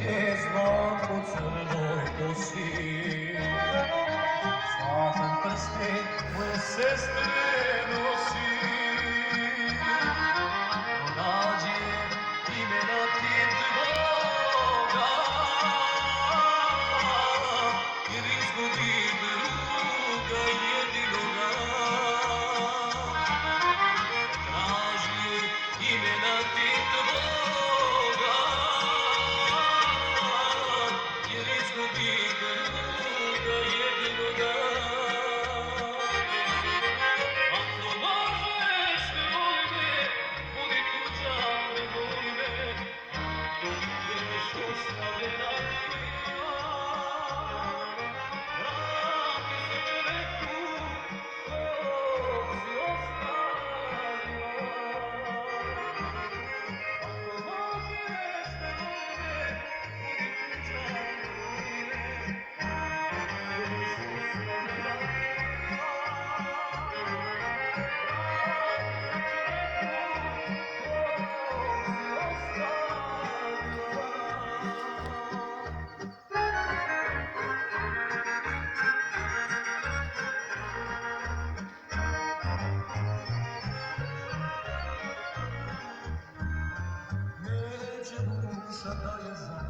je znak po crnoj kosi. Zlatan prsten moje sestre nosi. Pronađi imena ti tvoga, jer izgubi druga jedinoga. Traži imena ti tvoga, jer izgubi druga jedinoga. Ako možeš, voli me, budi tuđa, prevoli me, ako budeš ostavljena kriva, vrati se čoveku kog si ostavila. Ako možeš, voli me, budi tuđa, prevoli me, budeš ostavljena kriva. Neće duša da je za